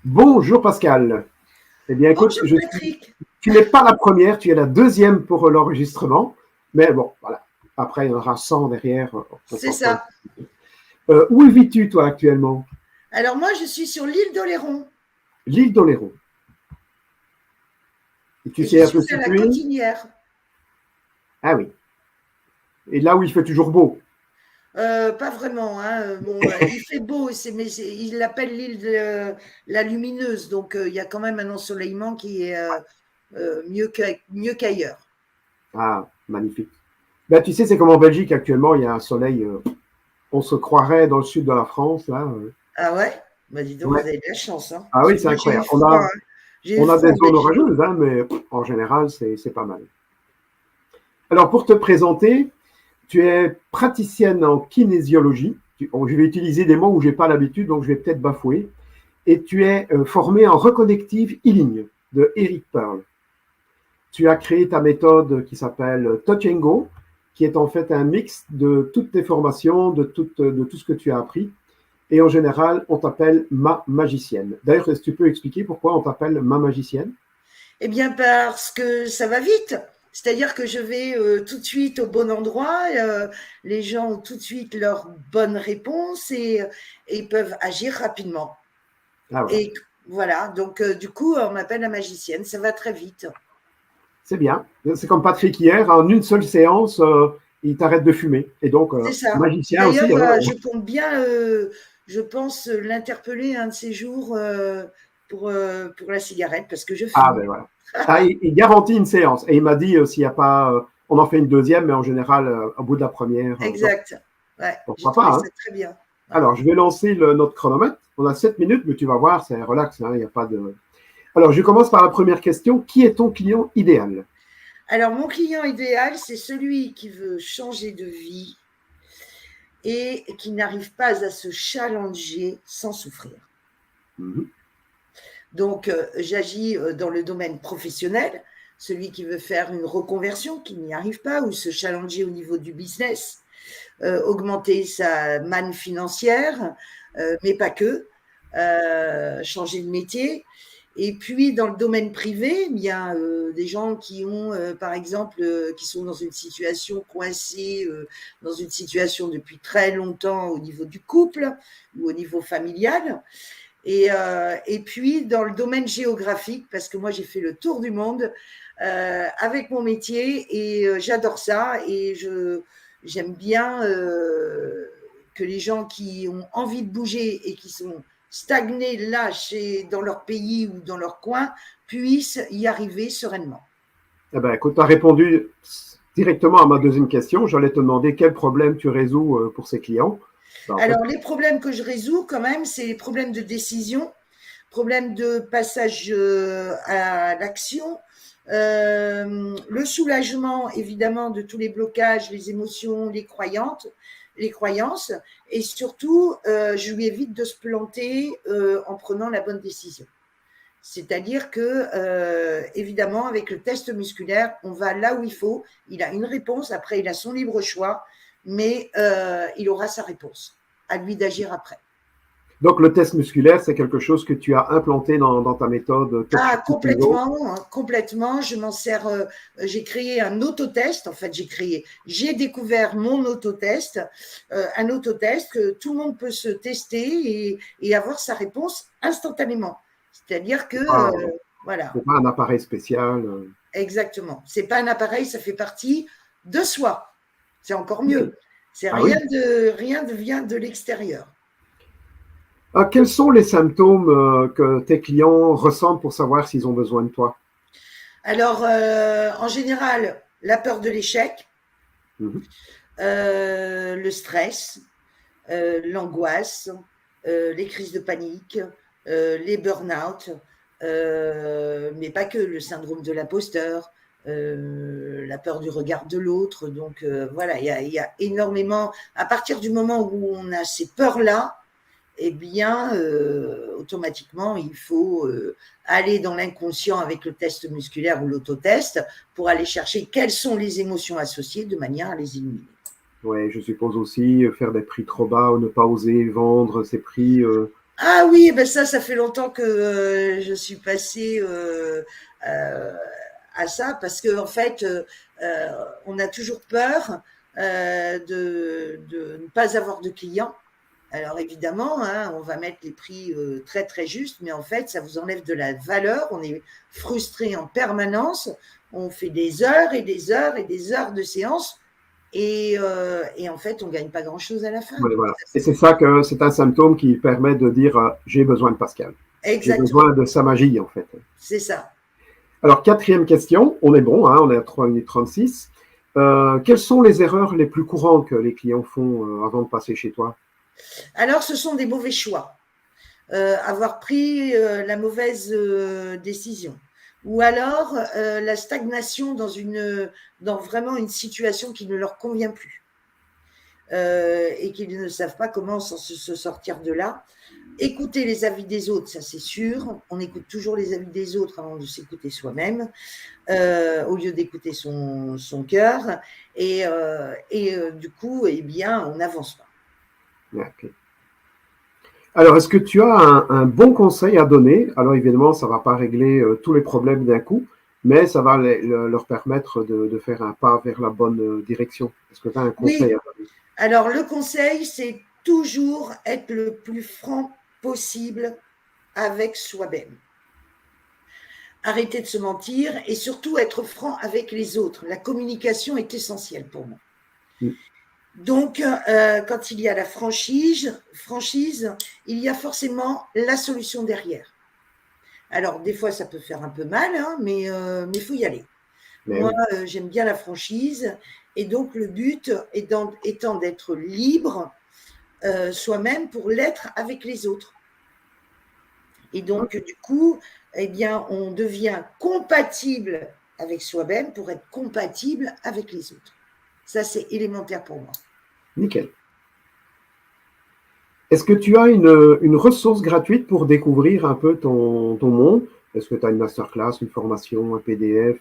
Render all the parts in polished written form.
Bonjour Pascal. Eh bien, écoute, Bonjour Patrick, tu n'es pas la première, tu es la deuxième pour l'enregistrement. Mais bon, voilà. Après, il y en aura 100 derrière. c'est ça. Où vis-tu, toi, actuellement? Alors moi je suis sur l'île d'Oléron L'île d'Oléron. Et tu et je sais un peu suis à la situé? Cotinière. Ah oui. Et là où il fait toujours beau. Pas vraiment, hein. Bon, il fait beau, il l'appelle l'île de la Lumineuse, donc il y a quand même un ensoleillement qui est mieux qu'ailleurs. Ah, magnifique. Ben, tu sais, c'est comme en Belgique actuellement, il y a un soleil. On se croirait dans le sud de la France, là. Ah ouais? Bah dis donc, vous Ouais. avez de la chance, hein. Ah Parce oui, que c'est moi incroyable. j'ai eu On a froid des en zones Belgique. orageuses, hein, mais en général, c'est pas mal. Alors, pour te présenter, tu es praticienne en kinésiologie. Je vais utiliser des mots où je n'ai pas l'habitude, donc je vais peut-être bafouer. Et tu es formée en reconnective healing de Eric Pearl. Tu as créé ta méthode qui s'appelle Touch and Go, qui est en fait un mix de toutes tes formations, de tout ce que tu as appris. Et en général, on t'appelle ma magicienne. D'ailleurs, est-ce que tu peux expliquer pourquoi on t'appelle ma magicienne? Eh bien, parce que ça va vite. C'est-à-dire que je vais tout de suite au bon endroit, les gens ont tout de suite leur bonne réponse et peuvent agir rapidement. Ah voilà, Et voilà, donc du coup, on m'appelle la magicienne, ça va très vite. c'est bien. C'est comme Patrick hier, en une seule séance, il t'arrête de fumer. Et donc, C'est ça. magicien D'ailleurs, aussi, hein. je compte bien, je pense, l'interpeller un de ces jours pour la cigarette, parce que je Ah fume. ben voilà. Ah, il garantit une séance. Et il m'a dit s'il n'y a pas, on en fait une deuxième, mais en général, au bout de la première, donc Exact. Ouais, j'ai pourquoi pas, trouvé hein. ça très bien. Ouais. Alors, je vais lancer notre chronomètre. On a 7 minutes, mais tu vas voir, c'est relax, hein, il n'y a pas de. Alors, je commence par la première question. Qui est ton client idéal? Alors, mon client idéal, c'est celui qui veut changer de vie et qui n'arrive pas à se challenger sans souffrir. Mhm. Donc, j'agis dans le domaine professionnel, celui qui veut faire une reconversion, qui n'y arrive pas, ou se challenger au niveau du business, augmenter sa manne financière, mais pas que, changer de métier. Et puis, dans le domaine privé, il y a des gens qui ont, par exemple, qui sont dans une situation coincée, dans une situation depuis très longtemps au niveau du couple ou au niveau familial. Et puis, dans le domaine géographique, parce que moi, j'ai fait le tour du monde avec mon métier et j'adore ça. Et j'aime bien que les gens qui ont envie de bouger et qui sont stagnés là, dans leur pays ou dans leur coin, puissent y arriver sereinement. Eh ben, écoute, tu as répondu directement à ma deuxième question. J'allais te demander quel problème tu résous pour ces clients. Ben, en fait, Alors, les problèmes que je résous, quand même, c'est les problèmes de décision, problème de passage à l'action, le soulagement évidemment de tous les blocages, les émotions, les croyances, et surtout, je lui évite de se planter en prenant la bonne décision. C'est-à-dire que, évidemment, avec le test musculaire, on va là où il faut. Il a une réponse, après, il a son libre choix, mais il aura sa réponse. À lui d'agir après. donc, le test musculaire, c'est quelque chose que tu as implanté dans ta méthode Ah, Touch and Go. complètement, hein, complètement. Je m'en sers. J'ai créé un autotest. En fait, j'ai découvert mon autotest, un autotest que tout le monde peut se tester et avoir sa réponse instantanément. C'est-à-dire que, voilà, C'est pas un appareil spécial. exactement. C'est pas un appareil, ça fait partie de soi. C'est encore mieux. C'est Ah oui. rien ne vient de l'extérieur. Ah, quels sont les symptômes que tes clients ressentent pour savoir s'ils ont besoin de toi? Alors, en général, la peur de l'échec, Mhm. le stress, l'angoisse, les crises de panique, les burn-out, mais pas que, le syndrome de l'imposteur, la peur du regard de l'autre. Donc voilà, il y a énormément, à partir du moment où on a ces peurs-là, eh bien, automatiquement, il faut aller dans l'inconscient avec le test musculaire ou l'autotest pour aller chercher quelles sont les émotions associées de manière à les éliminer. Ouais, je suppose aussi faire des prix trop bas ou ne pas oser vendre ces prix. Ah oui, ben ça fait longtemps que je suis passée euh, à ça parce que en fait, on a toujours peur de ne pas avoir de clients. Alors évidemment, hein, on va mettre les prix très très justes, mais en fait, ça vous enlève de la valeur. On est frustré en permanence. On fait des heures et des heures et des heures de séance et en fait, on gagne pas grand-chose à la fin. Ouais, voilà. Et c'est ça que c'est un symptôme qui permet de dire j'ai besoin de Pascal. J'ai Exactement, besoin de sa magie, en fait. c'est ça. Alors, quatrième question, on est bon, hein, on est à 3 minutes 36. Quelles sont les erreurs les plus courantes que les clients font avant de passer chez toi? Alors, ce sont des mauvais choix. Avoir pris la mauvaise décision. Ou alors la stagnation dans vraiment une situation qui ne leur convient plus et qu'ils ne savent pas comment se sortir de là. Écouter les avis des autres, ça c'est sûr. On écoute toujours les avis des autres avant de s'écouter soi-même, au lieu d'écouter son cœur. Du coup, eh bien, on n'avance pas. Okay. Alors, est-ce que tu as un bon conseil à donner? Alors, évidemment, ça ne va pas régler tous les problèmes d'un coup, mais ça va leur permettre de faire un pas vers la bonne direction. Est-ce que tu as un conseil Oui, à donner? alors le conseil, c'est toujours être le plus franc possible avec soi-même. Arrêter de se mentir et surtout être franc avec les autres. La communication est essentielle pour moi. Mm. Donc, quand il y a la franchise, il y a forcément la solution derrière. Alors, des fois, ça peut faire un peu mal, hein, mais il faut y aller. Mais Moi, oui. j'aime bien la franchise. Et donc, le but étant d'être libre soi-même pour l'être avec les autres. Et donc, du coup, eh bien, on devient compatible avec soi-même pour être compatible avec les autres. Ça, c'est élémentaire pour moi. Nickel. Est-ce que tu as une ressource gratuite pour découvrir un peu ton monde? Est-ce que tu as une masterclass, une formation, un PDF?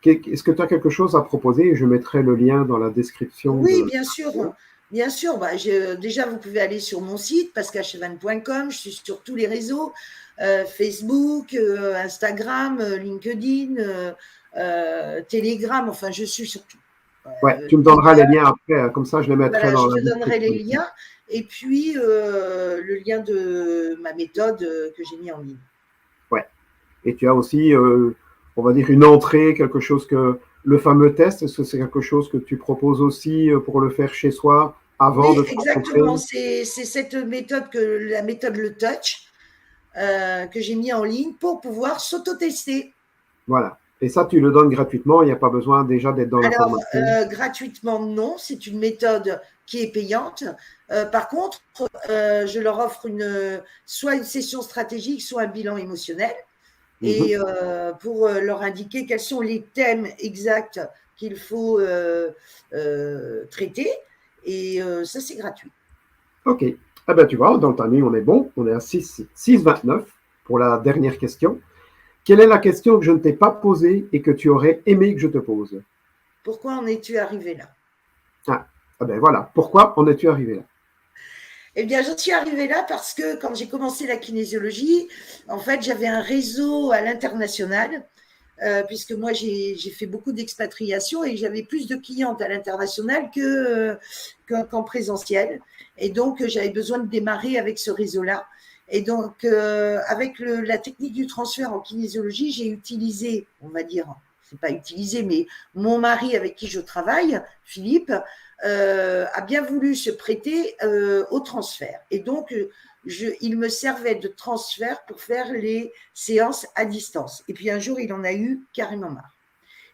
Est-ce que tu as quelque chose à proposer? Je mettrai le lien dans la description Oui, de. bien sûr. Bien sûr. Bah, déjà, vous pouvez aller sur mon site, pascalchevan.com. Je suis sur tous les réseaux, Facebook, Instagram, LinkedIn, Telegram. Enfin, je suis sur tout. Ouais, tu me donneras les Twitter. liens après, hein, comme ça je les mettrai Voilà, dans je la te donnerai les description. liens. Et puis, le lien de ma méthode que j'ai mis en ligne. Ouais. Et tu as aussi, on va dire, une entrée, quelque chose que le fameux test, est-ce que c'est quelque chose que tu proposes aussi pour le faire chez soi avant Oui, de te rencontrer? exactement. C'est cette méthode la méthode Le Touch que j'ai mis en ligne pour pouvoir s'auto-tester. Voilà. Et ça, tu le donnes gratuitement, il n'y a pas besoin déjà d'être dans la Alors, formation. gratuitement, non, c'est une méthode qui est payante. Par contre, je leur offre soit une session stratégique, soit un bilan émotionnel, Mhm. et pour leur indiquer quels sont les thèmes exacts qu'il faut traiter. Et ça, c'est gratuit. OK. Eh ben, tu vois, dans le timing, on est bon. On est à 6,29 pour la dernière question. Quelle est la question que je ne t'ai pas posée et que tu aurais aimé que je te pose? Pourquoi en es-tu arrivé là? Ah, ah ben voilà. Pourquoi en es-tu arrivé là? Eh bien, j'en suis arrivée là parce que quand j'ai commencé la kinésiologie, en fait, j'avais un réseau à l'international, puisque moi, j'ai fait beaucoup d'expatriation et j'avais plus de clientes à l'international qu'en présentiel. Et donc, j'avais besoin de démarrer avec ce réseau-là. Et donc, avec la technique du transfert en kinésiologie, j'ai utilisé, on va dire, c'est pas utilisé, mais mon mari avec qui je travaille, Philippe, a bien voulu se prêter au transfert. Et donc, il me servait de transfert pour faire les séances à distance. Et puis un jour, il en a eu carrément marre.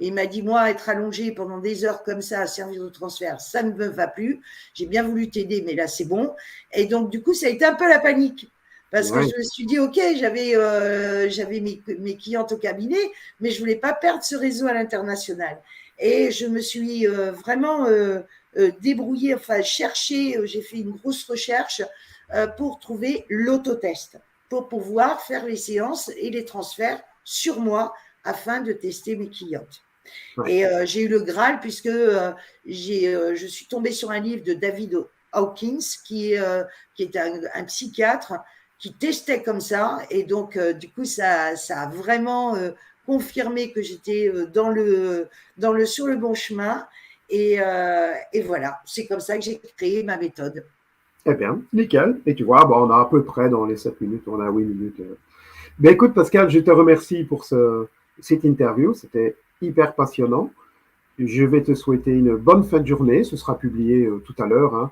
Et il m'a dit, moi, être allongé pendant des heures comme ça à servir de transfert, ça ne me va plus. J'ai bien voulu t'aider, mais là, c'est bon. Et donc, du coup, ça a été un peu la panique. Parce que Ouais. je me suis dit, OK, j'avais mes clientes au cabinet, mais je ne voulais pas perdre ce réseau à l'international. Et je me suis vraiment débrouillée, enfin cherché, j'ai fait une grosse recherche pour trouver l'autotest, pour pouvoir faire les séances et les transferts sur moi afin de tester mes clientes. Ouais. Et j'ai eu le Graal puisque je suis tombée sur un livre de David Hawkins qui est un psychiatre qui testait comme ça. Et donc, du coup, ça a vraiment confirmé que j'étais sur le bon chemin. Et voilà, c'est comme ça que j'ai créé ma méthode. Eh bien, nickel. Et tu vois, bon, on a à peu près dans les 7 minutes, on a 8 minutes. Ben écoute, Pascal, je te remercie pour cette interview. C'était hyper passionnant. Je vais te souhaiter une bonne fin de journée. Ce sera publié tout à l'heure. Hein.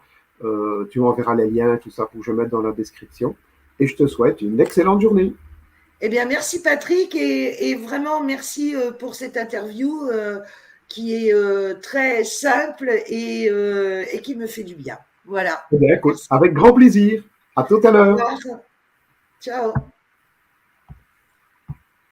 Tu m'enverras les liens, tout ça, pour que je mette dans la description. Et je te souhaite une excellente journée. Eh bien, merci Patrick et vraiment merci pour cette interview qui est très simple et qui me fait du bien. Voilà. Eh bien, écoute, Merci. avec grand plaisir. À tout à Au l'heure. revoir. Ciao.